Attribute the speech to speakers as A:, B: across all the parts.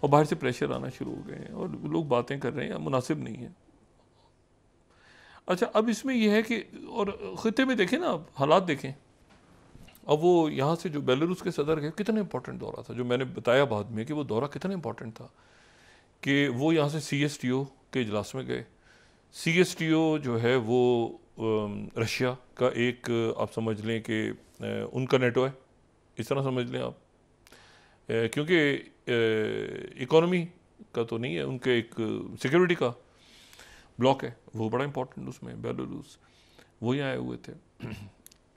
A: और बाहर से प्रेशर आना शुरू हो गए हैं और लोग बातें कर रहे हैं, मुनासिब नहीं है। अच्छा, अब इसमें यह है कि और खिते में देखें ना, आप हालात देखें। अब वो यहाँ से जो बेलारूस के सदर गए, कितना इंपॉर्टेंट दौरा था, जो मैंने बताया बाद में कि वो दौरा कितना इंपॉर्टेंट था कि वो यहाँ से CSTO के इजलास में गए। CSTO जो है वो रशिया का एक, आप समझ लें कि उनका नेटो है, इस तरह समझ लें आप। क्योंकि इकोनॉमी का तो नहीं है, उनके एक सिक्योरिटी का ब्लॉक है, वो बड़ा इंपॉर्टेंट उसमें बेलारूस, वही आए हुए थे।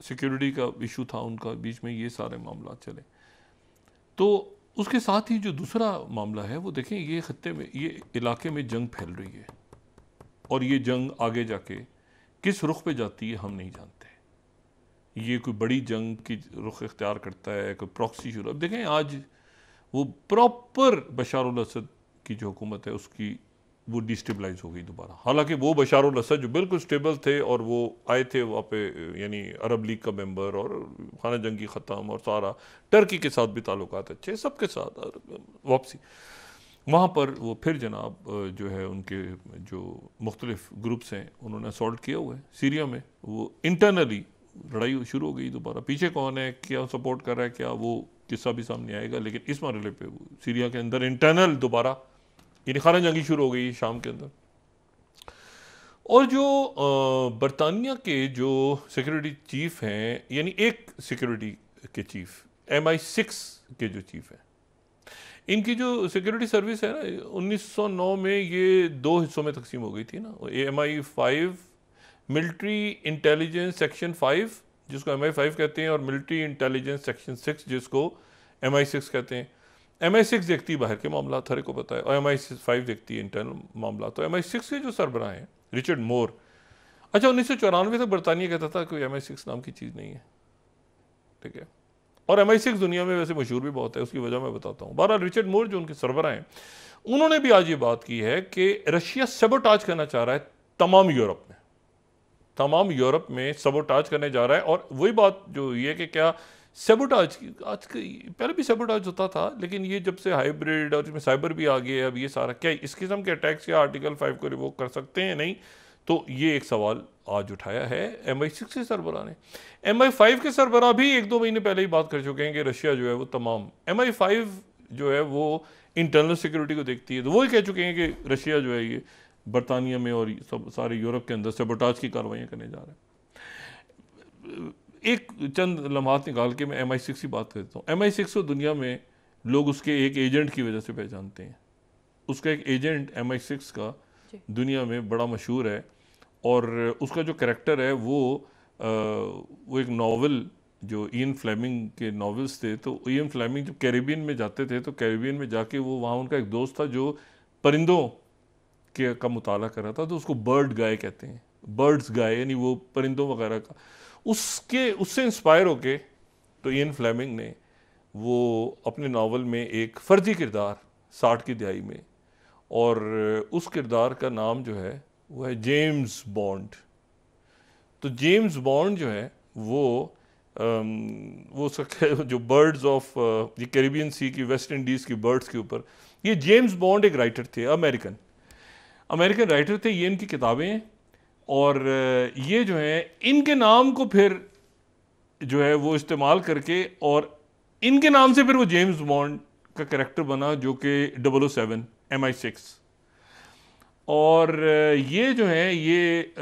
A: सिक्योरिटी का इशू था उनका, बीच में ये सारे मामला चले। तो उसके साथ ही जो दूसरा मामला है वो देखें, ये खत्ते में, ये इलाके में जंग फैल रही है और ये जंग आगे जाके किस रुख पे जाती है हम नहीं जानते। ये कोई बड़ी जंग की रुख इख्तियार करता है, कोई प्रॉक्सी शुरू। अब देखें आज वो प्रॉपर बशार अल असद की जो हुकूमत है उसकी वो डिस्टेबलाइज हो गई दोबारा। हालांकि वो बशार अल असद जो बिल्कुल स्टेबल थे और वो आए थे वहाँ पे, यानी अरब लीग का मेंबर और खाना जंगी ख़त्म और सारा टर्की के साथ भी ताल्लुकात अच्छे, सबके साथ वापसी वहाँ पर वो फिर जनाब जो है उनके जो मुख्तलिफ ग्रुप्स हैं उन्होंने असॉल्ट किया हुआ है सीरिया में। वो इंटरनली लड़ाई शुरू हो गई दोबारा। पीछे कौन है, क्या सपोर्ट कर रहा है, क्या वो किस्सा भी सामने आएगा, लेकिन इस मरहले पे सीरिया के अंदर इंटरनल दोबारा यानी खाना जंगी शुरू हो गई शाम के अंदर। और जो बरतानिया के जो सिक्योरिटी चीफ हैं, यानी एक सिक्योरिटी के चीफ MI6 के जो चीफ हैं, इनकी जो सिक्योरिटी सर्विस है ना, 1909 में ये 2 हिस्सों में तकसीम हो गई थी ना। MI5 मिलिट्री इंटेलिजेंस सेक्शन 5 जिसको MI5 कहते हैं, और मिलिट्री इंटेलिजेंस सेक्शन 6 जिसको MI6 कहते हैं। MI6 देखती बाहर के मामला, हर को पता है, और MI5 देखती है इंटरनल मामला। तो MI6 के जो सरबराह हैं रिचर्ड मोर, अच्छा 1994 तक बरतानिया कहता था कोई MI6 नाम की चीज़ नहीं है, ठीक है। और MI6 दुनिया में वैसे मशहूर भी बहुत है, उसकी वजह मैं बताता हूँ। बहरहाल रिचर्ड मोर जो उनके सरबराह हैं, उन्होंने भी आज ये बात की है कि रशिया सबोटाज करना चाह रहा है तमाम यूरोप में, तमाम यूरोप में सबोटाज करने जा रहा है। और वही बात जो ये कि क्या सेबोटाज, आज पहले भी सेबोटाज होता था, लेकिन ये जब से हाइब्रिड और इसमें साइबर भी आ गया, अब ये सारा क्या इस किस्म के अटैक्स या आर्टिकल 5 को रिवोक कर सकते हैं नहीं। तो ये एक सवाल आज उठाया है MI6 के सरबराह ने। MI5 के सरबराह भी 1-2 महीने पहले ही बात कर चुके हैं कि रशिया जो है वो तमाम, MI5 जो है वो इंटरनल सिक्योरिटी को देखती है, तो वो ही कह चुके हैं कि रशिया जो है ये बरतानिया में और सब सारे यूरोप के अंदर सेबोटाज की कार्रवाइयाँ करने जा रहे हैं। एक चंद लम्हात निकाल के मैं MI6 की बात करता हूँ। MI6 को दुनिया में लोग उसके एक एजेंट की वजह से पहचानते हैं। उसका एक एजेंट MI6 का दुनिया में बड़ा मशहूर है, और उसका जो कैरेक्टर है वो एक नावल जो इयन फ्लेमिंग के नावल्स थे, तो इयन फ्लेमिंग जब कैरिबियन में जाते थे तो कैरिबियन में जाके वो वहाँ उनका एक दोस्त था जो परिंदों के का मुताला कर रहा था, तो उसको बर्ड गाय कहते हैं, बर्ड्स गाय, यानी वो परिंदों वगैरह का। उससे इंस्पायर होके तो इयन फ्लेमिंग ने वो अपने नावल में एक फर्जी किरदार 60 की दहाई में, और उस किरदार का नाम जो है वो है जेम्स बॉन्ड। तो जेम्स बॉन्ड जो है वो उसका जो बर्ड्स ऑफ ये कैरिबियन सी की, वेस्ट इंडीज़ की बर्ड्स के ऊपर, ये जेम्स बॉन्ड एक राइटर थे, अमेरिकन राइटर थे, ये इनकी किताबें हैं। और ये जो है इनके नाम को फिर जो है वो इस्तेमाल करके, और इनके नाम से फिर वो जेम्स बॉन्ड का कैरेक्टर बना जो कि 007 MI6। और ये जो है ये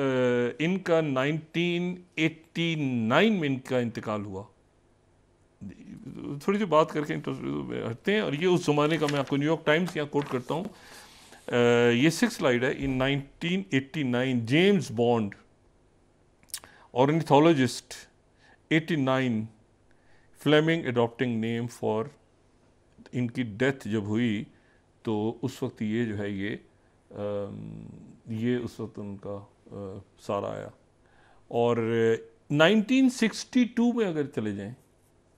A: इनका 1989 में इनका इंतकाल हुआ। थोड़ी सी बात करके हटते हैं, और ये उस ज़माने का, मैं आपको न्यूयॉर्क टाइम्स यहाँ कोट करता हूँ। ये 6 स्लाइड है। In 1989 James Bond ornithologist 89 Fleming adopting name for, इनकी डेथ जब हुई तो उस वक्त ये जो है ये उस वक्त उनका सारा आया। और 1962 में अगर चले जाएं,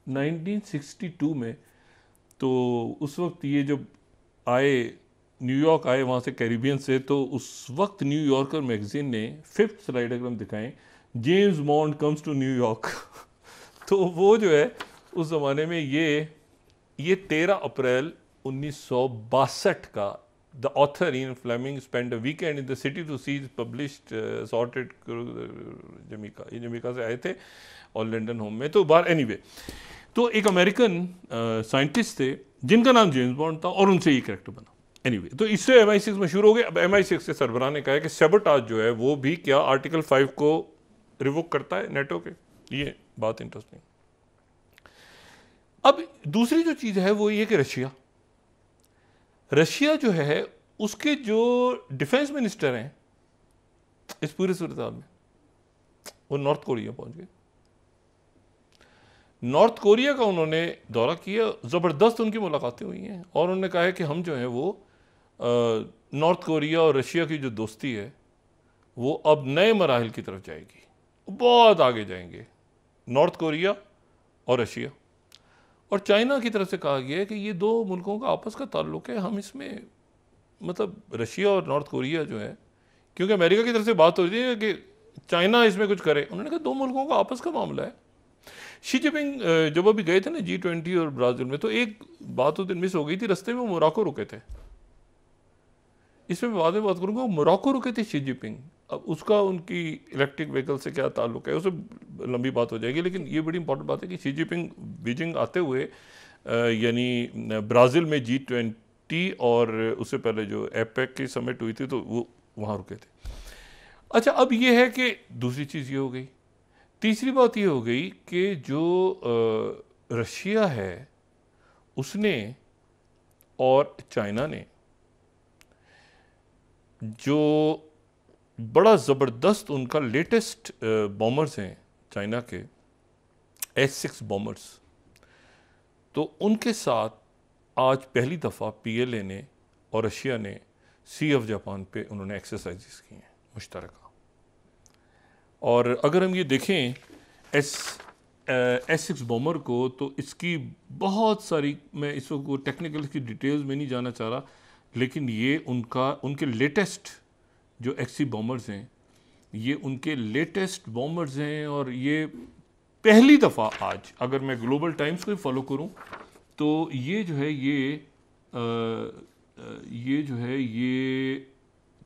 A: 1962 में, तो उस वक्त ये जब आए, न्यूयॉर्क आए वहाँ से कैरिबियन से, तो उस वक्त न्यूयॉर्कर मैगजीन ने 5th स्लाइड अगर हम दिखाएं, James Bond comes to New York तो वो जो है उस ज़माने में ये 13 अप्रैल 1962 का। The author Ian Fleming spend a weekend in the city to see published sorted Jamaica, ये जमीका से आए थे और लंदन होम में। तो बार एनीवे, तो एक अमेरिकन साइंटिस्ट थे जिनका नाम जेम्स बॉन्ड था और उनसे ये कैरेक्टर बना। एनीवे, तो इससे MI6 मशहूर हो गए। अब MI6 के सरबराह ने कहा है कि सैबोटाज जो है वो भी क्या आर्टिकल 5 को रिवोक करता है नेटो के। ये बात इंटरेस्टिंग। अब दूसरी जो चीज़ है वो ये कि रशिया जो है उसके जो डिफेंस मिनिस्टर हैं इस पूरे सूरत में, वो नॉर्थ कोरिया पहुंच गए। नॉर्थ कोरिया का उन्होंने दौरा किया, ज़बरदस्त उनकी मुलाकातें हुई हैं और उन्होंने कहा है कि हम जो है वो नॉर्थ कोरिया और रशिया की जो दोस्ती है वो अब नए मराहिल की तरफ जाएगी, बहुत आगे जाएंगे नॉर्थ कोरिया और रशिया। और चाइना की तरफ से कहा गया है कि ये दो मुल्कों का आपस का ताल्लुक है, हम इसमें मतलब रशिया और नॉर्थ कोरिया जो है, क्योंकि अमेरिका की तरफ से बात हो रही है कि चाइना इसमें कुछ करे, उन्होंने कहा दो मुल्कों का आपस का मामला है। शी जिनपिंग जब अभी गए थे ना G20 और ब्राज़ील में, तो एक बात उस दिन मिस हो गई थी, रास्ते में मोरक्को रुके थे। इसमें मैं बाद में बात करूँगा, मोरक्को रुके थे शी जिनपिंग। अब उसका उनकी इलेक्ट्रिक व्हीकल से क्या ताल्लुक है, उससे लंबी बात हो जाएगी, लेकिन ये बड़ी इंपॉर्टेंट बात है कि शी जिनपिंग बीजिंग आते हुए यानी ब्राज़ील में G20 और उससे पहले जो एपेक की समिट हुई थी तो वो वहाँ रुके थे। अच्छा, अब ये है कि दूसरी चीज़ ये हो गई। तीसरी बात ये हो गई कि जो रशिया है उसने और चाइना ने जो बड़ा ज़बरदस्त उनका लेटेस्ट बॉमर्स हैं चाइना के S6 बॉमर्स, तो उनके साथ आज पहली दफ़ा PLA ने और रशिया ने सी ऑफ जापान पे उन्होंने एक्सरसाइजेस की हैं मुश्तरका। और अगर हम ये देखें S6 बॉमर को, तो इसकी बहुत सारी, मैं इस वक्त टेक्निकल की डिटेल्स में नहीं जाना चाह रहा, लेकिन ये उनके लेटेस्ट जो XC बॉमर्स हैं, ये उनके लेटेस्ट बॉमर्स हैं। और ये पहली दफ़ा आज अगर मैं ग्लोबल टाइम्स को ही फॉलो करूं तो ये जो है ये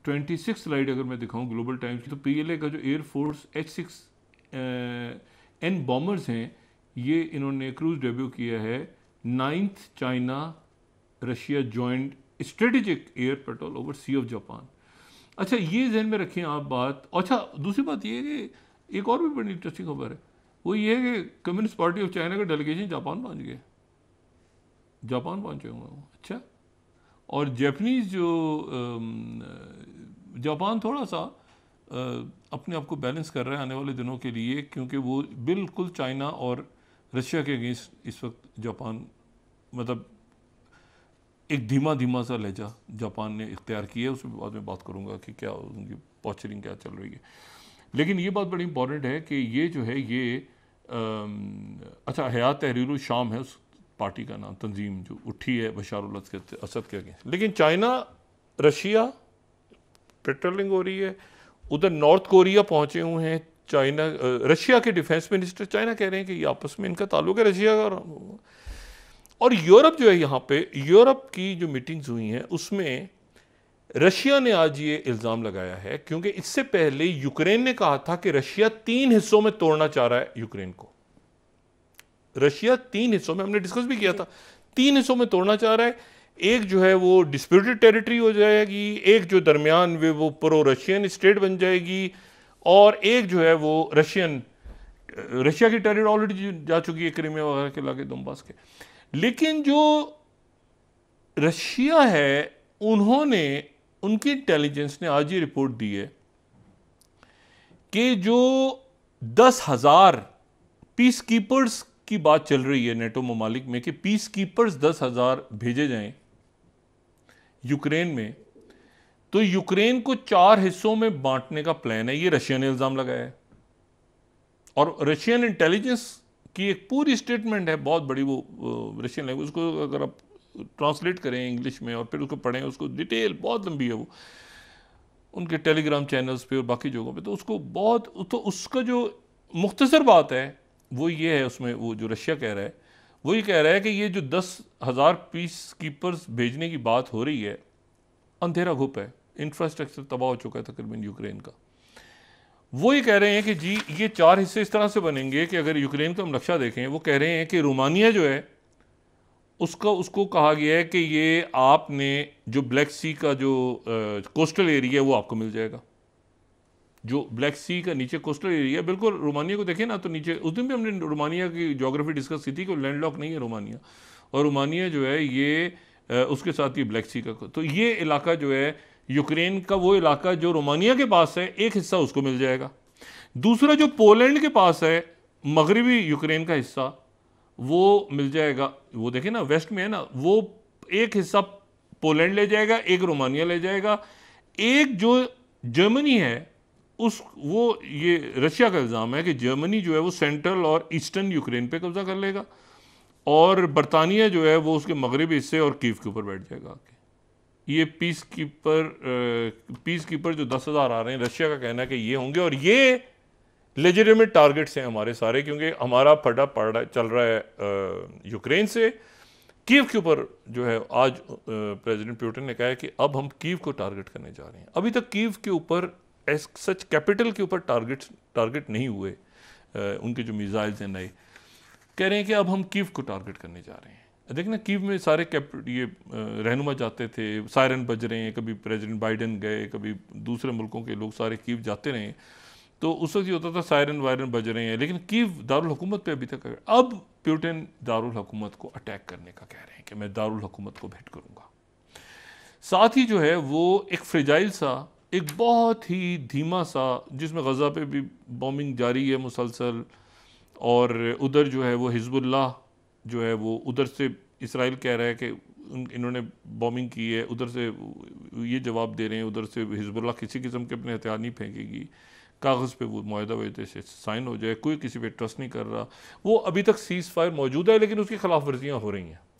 A: 26 स्लाइड अगर मैं दिखाऊं ग्लोबल टाइम्स की, तो PLA का जो एयरफोर्स H6N बॉमर्स हैं, ये इन्होंने क्रूज डेब्यू किया है 9th China Russia joint strategic air patrol over sea of Japan. अच्छा, ये जहन में रखें आप बात। अच्छा, दूसरी बात ये है कि एक और भी बड़ी इंटरेस्टिंग खबर है, वो ये है कि कम्युनिस्ट पार्टी ऑफ चाइना का डेलीगेशन जापान पहुंच गए, जापान पहुंचे हुए हैं। अच्छा, और जापानीज जो जापान थोड़ा सा अपने आप को बैलेंस कर रहा है आने वाले दिनों के लिए, क्योंकि वो बिल्कुल चाइना और रशिया के अगेंस्ट इस वक्त जापान, मतलब एक धीमा धीमा सा लहजा जापान ने इख्तियार किया है। उसमें बाद में बात करूंगा कि क्या उनकी पॉस्चरिंग क्या चल रही है। लेकिन ये बात बड़ी इंपॉर्टेंट है कि ये जो है ये अच्छा, हयात तहरीर शाम है उस पार्टी का नाम, तंजीम जो उठी है बशार अल असद के अगेंस्ट। लेकिन चाइना रशिया पेट्रोलिंग हो रही है, उधर नॉर्थ कोरिया पहुंचे हुए हैं चाइना, रशिया के डिफेंस मिनिस्टर चाइना कह रहे हैं कि ये आपस में इनका ताल्लुक है रशिया का। और यूरोप जो है, यहाँ पे यूरोप की जो मीटिंग्स हुई हैं उसमें रशिया ने आज ये इल्ज़ाम लगाया है, क्योंकि इससे पहले यूक्रेन ने कहा था कि रशिया 3 हिस्सों में तोड़ना चाह रहा है यूक्रेन को। रशिया 3 हिस्सों में, हमने डिस्कस भी किया था, 3 हिस्सों में तोड़ना चाह रहा है। एक जो है वो डिस्प्यूटेड टेरिटरी हो जाएगी, एक जो दरमियान में वो प्रो रशियन स्टेट बन जाएगी, और एक जो है वो रशिया की टेरिटरी ऑलरेडी जा चुकी है क्रीमिया वगैरह के इलाके दोनबास के। लेकिन जो रशिया है, उनकी इंटेलिजेंस ने आज ये रिपोर्ट दी है कि जो 10,000 पीस कीपर्स की बात चल रही है नेटो ममालिक में कि पीस कीपर्स 10,000 भेजे जाएं यूक्रेन में, तो यूक्रेन को 4 हिस्सों में बांटने का प्लान है। ये रशिया ने इल्जाम लगाया है और रशियन इंटेलिजेंस की एक पूरी स्टेटमेंट है, बहुत बड़ी, वो रशियन लैंग्वेज, उसको अगर आप ट्रांसलेट करें इंग्लिश में और फिर उसको पढ़ें, उसको डिटेल बहुत लंबी है, वो उनके टेलीग्राम चैनल्स पे और बाकी जगहों पे, तो उसको बहुत, तो उसका जो मुख्तसर बात है वो ये है, उसमें वो जो रशिया कह रहा है वो ये कह रहा है कि ये जो 10,000 पीस कीपर्स भेजने की बात हो रही है, अंधेरा घुप है, इंफ्रास्ट्रक्चर तबाह हो चुका है तकरीबन यूक्रेन का। वो ये कह रहे हैं कि जी ये 4 हिस्से इस तरह से बनेंगे कि अगर यूक्रेन का हम नक्शा देखें, वो कह रहे हैं कि रोमानिया जो है उसको कहा गया है कि ये आपने जो ब्लैक सी का जो कोस्टल एरिया है वो आपको मिल जाएगा। जो ब्लैक सी का नीचे कोस्टल एरिया, बिल्कुल रोमानिया को देखें ना तो नीचे, उस दिन भी हमने रोमानिया की ज्योग्राफी डिस्कस की थी कि लैंडलॉक नहीं है रोमानिया, और रोमानिया जो है ये उसके साथ ये ब्लैक सी का, तो ये इलाका जो है यूक्रेन का, वो इलाका जो रोमानिया के पास है एक हिस्सा उसको मिल जाएगा। दूसरा जो पोलैंड के पास है मगरबी यूक्रेन का हिस्सा, वो मिल जाएगा। वो देखें ना वेस्ट में है ना, वो एक हिस्सा पोलैंड ले जाएगा, एक रोमानिया ले जाएगा, एक जो जर्मनी है उस वो ये रशिया का इल्ज़ाम है कि जर्मनी जो है वो सेंट्रल और ईस्टर्न यूक्रेन पे कब्जा कर लेगा, और बरतानिया जो है वो उसके मगरबी हिस्से और कीव के ऊपर बैठ जाएगा आके। ये पीस कीपर जो 10,000 आ रहे हैं, रशिया का कहना है कि ये होंगे, और ये लेजिटिमेट टारगेट्स हैं हमारे सारे, क्योंकि हमारा फटा पड़ा चल रहा है यूक्रेन से। कीव के ऊपर जो है आज प्रेसिडेंट पुतिन ने कहा है कि अब हम कीव को टारगेट करने जा रहे हैं। अभी तक कीव के ऊपर सच कैपिटल के ऊपर टारगेट नहीं हुए, उनके जो मिसाइल्स हैं नए, कह रहे हैं कि अब हम कीव को टारगेट करने जा रहे हैं। देखना कीव में सारे ये रहनुमा जाते थे, सायरन बज रहे हैं, कभी प्रेसिडेंट बाइडेन गए, कभी दूसरे मुल्कों के लोग सारे कीव जाते रहे, तो उस वक्त ये होता था सायरन वायरन बज रहे हैं, लेकिन कीव दारुल हुकूमत पे अभी तक है। अब पुतिन दारुल हुकूमत को अटैक करने का कह रहे हैं कि मैं दारुल हुकूमत को भेंट करूंगा। साथ ही जो है वो एक फ्रेजाइल सा, एक बहुत ही धीमा सा, जिसमें गज़ा पे भी बॉम्बिंग जारी है मुसलसल, और उधर जो है वो हिजबुल्लाह जो है वो उधर से, इसराइल कह रहा है कि इन्होंने बॉम्बिंग की है, उधर से ये जवाब दे रहे हैं, उधर से हिजबुल्लाह किसी किस्म के अपने हथियार नहीं फेंकेगी, कागज़ पे वो मुआहदा वजह से साइन हो जाए, कोई किसी पे ट्रस्ट नहीं कर रहा। वो अभी तक सीज़ फायर मौजूद है, लेकिन उसकी खिलाफ वर्जियाँ हो रही हैं।